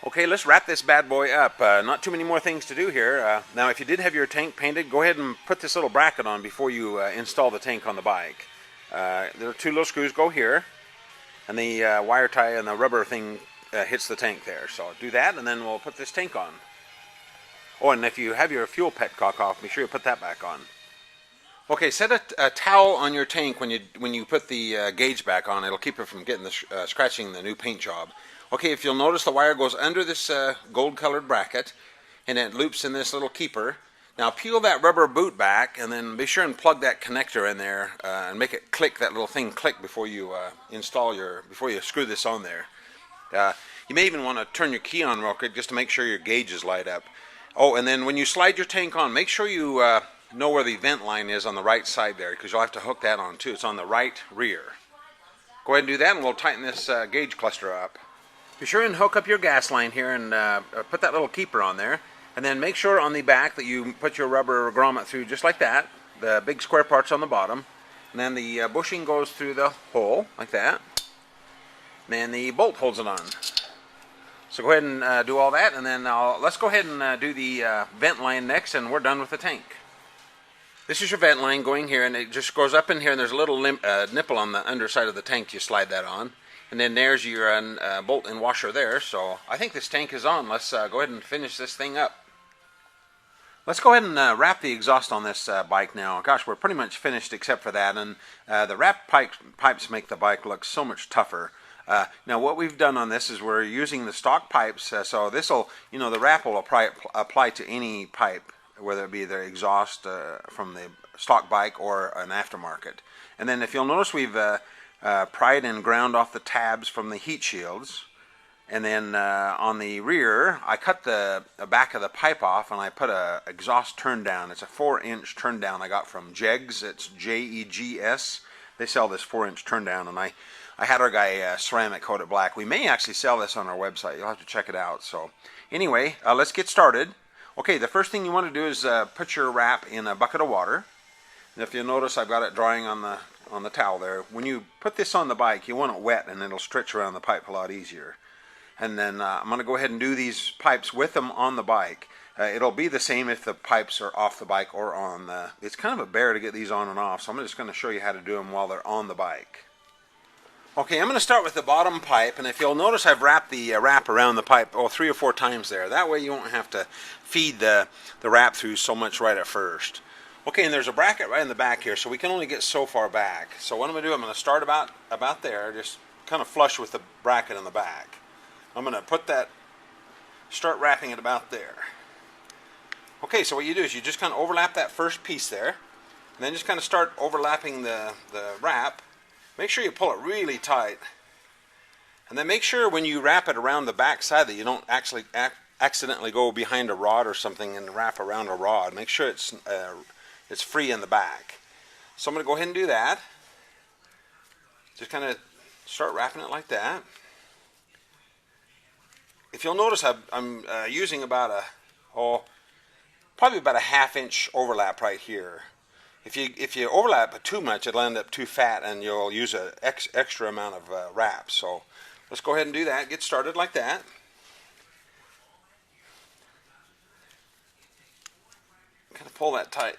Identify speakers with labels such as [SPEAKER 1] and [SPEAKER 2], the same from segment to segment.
[SPEAKER 1] Okay, let's wrap this bad boy up. Not too many more things to do here. Now, if you did have your tank painted, go ahead and put this little bracket on before you install the tank on the bike. There are two little screws go here, and the wire tie and the rubber thing hits the tank there. So do that, and then we'll put this tank on. Oh, and if you have your fuel petcock off, be sure you put that back on. Okay, set a towel on your tank when you put the gauge back on. It'll keep it from getting scratching the new paint job. Okay, if you'll notice, the wire goes under this gold-colored bracket, and it loops in this little keeper. Now peel that rubber boot back, and then be sure and plug that connector in there and make it click. That little thing click before you before you screw this on there. You may even want to turn your key on real quick just to make sure your gauges light up. Oh, and then when you slide your tank on, make sure you know where the vent line is on the right side there, because you'll have to hook that on too. It's on the right rear. Go ahead and do that, and we'll tighten this gauge cluster up. Be sure and hook up your gas line here and put that little keeper on there. And then make sure on the back that you put your rubber grommet through just like that. The big square part's on the bottom. And then the bushing goes through the hole like that. And then the bolt holds it on. So go ahead and do all that, and then let's go ahead and do the vent line next, and we're done with the tank. This is your vent line going here, and it just goes up in here, and there's a little nipple on the underside of the tank. You slide that on. And then there's your bolt and washer there. So I think this tank is on. Let's go ahead and finish this thing up. Let's go ahead and wrap the exhaust on this bike now. Gosh, we're pretty much finished except for that. And the wrap pipes make the bike look so much tougher. Now what we've done on this is we're using the stock pipes. So this will, the wrap will apply to any pipe, whether it be the exhaust from the stock bike or an aftermarket. And then if you'll notice, we've pried and ground off the tabs from the heat shields, and then on the rear I cut the back of the pipe off, and I put a exhaust turn down. It's a 4-inch turn down I got from Jegs. It's Jegs. They sell this 4-inch turn down, and I had our guy ceramic coat it black. We may actually sell this on our website. You'll have to check it out. So anyway, let's get started. Okay, the first thing you want to do is put your wrap in a bucket of water. And if you'll notice, I've got it drying on the towel there. When you put this on the bike, you want it wet, and it'll stretch around the pipe a lot easier. And then I'm going to go ahead and do these pipes with them on the bike. It'll be the same if the pipes are off the bike or on the... It's kind of a bear to get these on and off, so I'm just going to show you how to do them while they're on the bike. Okay, I'm going to start with the bottom pipe, and if you'll notice, I've wrapped the wrap around the pipe 3 or 4 times there. That way you won't have to feed the wrap through so much right at first. Okay, and there's a bracket right in the back here, so we can only get so far back. So what I'm going to do, I'm going to start about there, just kind of flush with the bracket in the back. I'm going to start wrapping it about there. Okay, so what you do is you just kind of overlap that first piece there, and then just kind of start overlapping the wrap. Make sure you pull it really tight, and then make sure when you wrap it around the back side that you don't actually accidentally go behind a rod or something and wrap around a rod. Make sure it's free in the back. So I'm going to go ahead and do that. Just kind of start wrapping it like that. If you'll notice, I'm using about probably about a 1/2-inch overlap right here. If you overlap it too much, it'll end up too fat, and you'll use an extra amount of wrap. So let's go ahead and do that. Get started like that. Kind of pull that tight.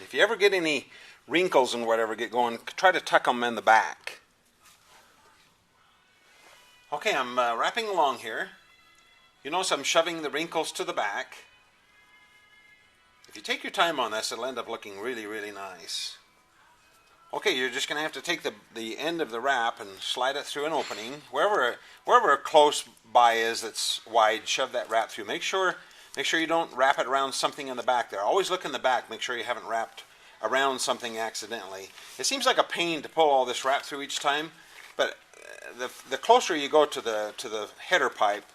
[SPEAKER 1] If you ever get any wrinkles and whatever get going, try to tuck them in the back. Okay, I'm wrapping along here. You notice I'm shoving the wrinkles to the back. If you take your time on this, it'll end up looking really, really nice. Okay, you're just going to have to take the end of the wrap and slide it through an opening. Wherever close by is that's wide, shove that wrap through. Make sure you don't wrap it around something in the back there. Always look in the back. Make sure you haven't wrapped around something accidentally. It seems like a pain to pull all this wrap through each time, but the closer you go to the header pipe,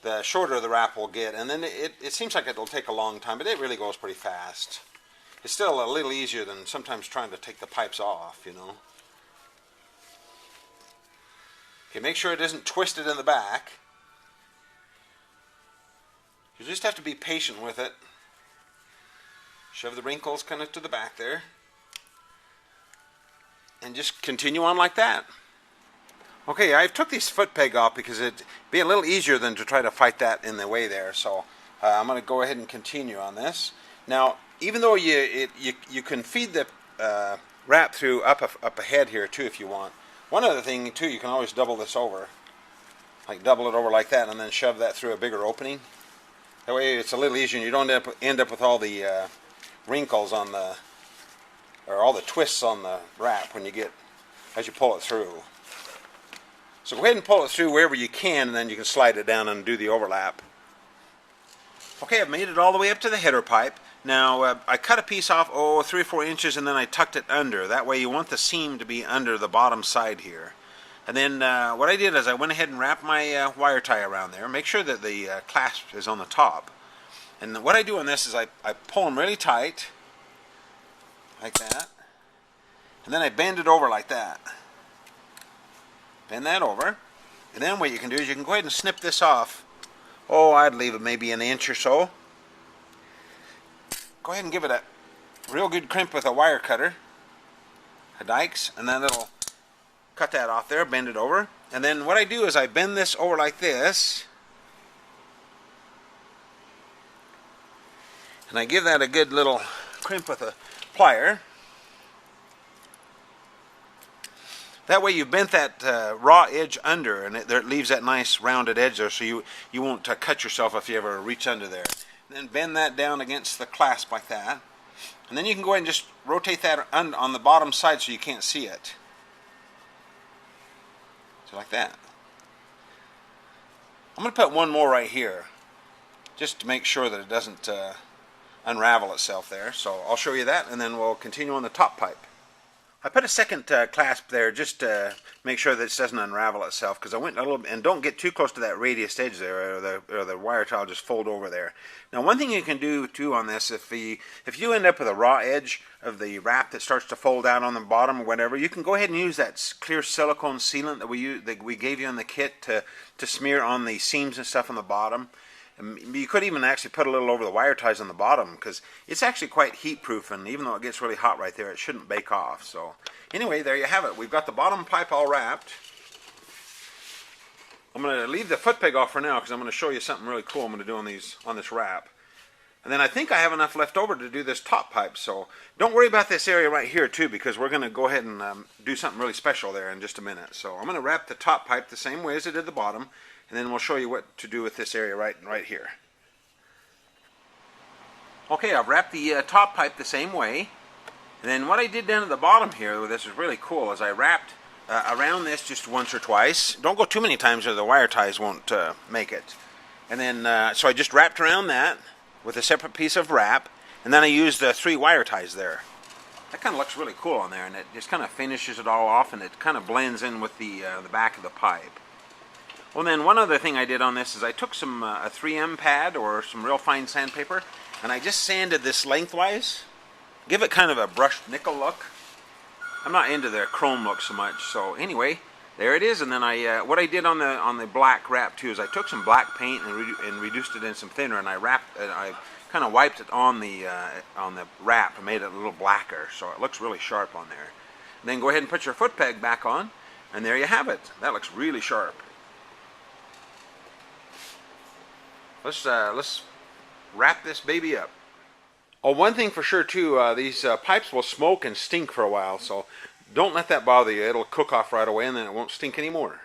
[SPEAKER 1] the shorter the wrap will get, and then it seems like it'll take a long time, but it really goes pretty fast. It's still a little easier than sometimes trying to take the pipes off, Okay, make sure it isn't twisted in the back. You just have to be patient with it. Shove the wrinkles kind of to the back there. And just continue on like that. Okay, I took this foot peg off because it'd be a little easier than to try to fight that in the way there. So I'm going to go ahead and continue on this. Now, even though you can feed the wrap through up ahead here too if you want. One other thing too, you can always double this over, like double it over like that, and then shove that through a bigger opening. That way it's a little easier, and you don't end up with all the wrinkles on the, or all the twists on the wrap when you get, as you pull it through. So go ahead and pull it through wherever you can, and then you can slide it down and do the overlap. Okay, I've made it all the way up to the header pipe. Now I cut a piece off, 3 or 4 inches, and then I tucked it under. That way you want the seam to be under the bottom side here. And then what I did is I went ahead and wrapped my wire tie around there. Make sure that the clasp is on the top. And what I do on this is I pull them really tight, like that. And then I bend it over like that. Bend that over. And then what you can do is you can go ahead and snip this off. I'd leave it maybe an inch or so. Go ahead and give it a real good crimp with a wire cutter, a Dykes, and then it'll cut that off there, bend it over. And then what I do is I bend this over like this, and I give that a good little crimp with a plier. That way you bent that raw edge under, and it leaves that nice rounded edge there, so you won't cut yourself if you ever reach under there. And then bend that down against the clasp like that. And then you can go ahead and just rotate that on the bottom side so you can't see it. So like that. I'm going to put one more right here, just to make sure that it doesn't unravel itself there. So I'll show you that, and then we'll continue on the top pipe. I put a second clasp there just to make sure that it doesn't unravel itself, because I went a little, and don't get too close to that radius edge there, or the wire tie will just fold over there. Now, one thing you can do too on this, if you end up with a raw edge of the wrap that starts to fold out on the bottom or whatever, you can go ahead and use that clear silicone sealant that we gave you in the kit to smear on the seams and stuff on the bottom. You could even actually put a little over the wire ties on the bottom, because it's actually quite heat proof, and even though it gets really hot right there, it shouldn't bake off. So anyway, there you have it. We've got the bottom pipe all wrapped. I'm going to leave the foot peg off for now, because I'm going to show you something really cool I'm going to do on this wrap. And then I think I have enough left over to do this top pipe, so don't worry about this area right here too, because we're going to go ahead and do something really special there in just a minute. So I'm going to wrap the top pipe the same way as I did the bottom, and then we'll show you what to do with this area right here. Okay, I've wrapped the top pipe the same way, and then what I did down at the bottom here, this is really cool, is I wrapped around this just once or twice. Don't go too many times or the wire ties won't make it. And then, so I just wrapped around that with a separate piece of wrap, and then I used 3 wire ties there. That kind of looks really cool on there, and it just kind of finishes it all off, and it kind of blends in with the back of the pipe. Well, then one other thing I did on this is I took some a 3M pad or some real fine sandpaper, and I just sanded this lengthwise. Give it kind of a brushed nickel look. I'm not into the chrome look so much, so anyway, there it is. And then what I did on the black wrap too is I took some black paint and reduced it in some thinner, and I kind of wiped it on the wrap and made it a little blacker, so it looks really sharp on there. And then go ahead and put your foot peg back on, and there you have it. That looks really sharp. Let's wrap this baby up. Oh, one thing for sure too, these pipes will smoke and stink for a while, so don't let that bother you. It'll cook off right away, and then it won't stink anymore.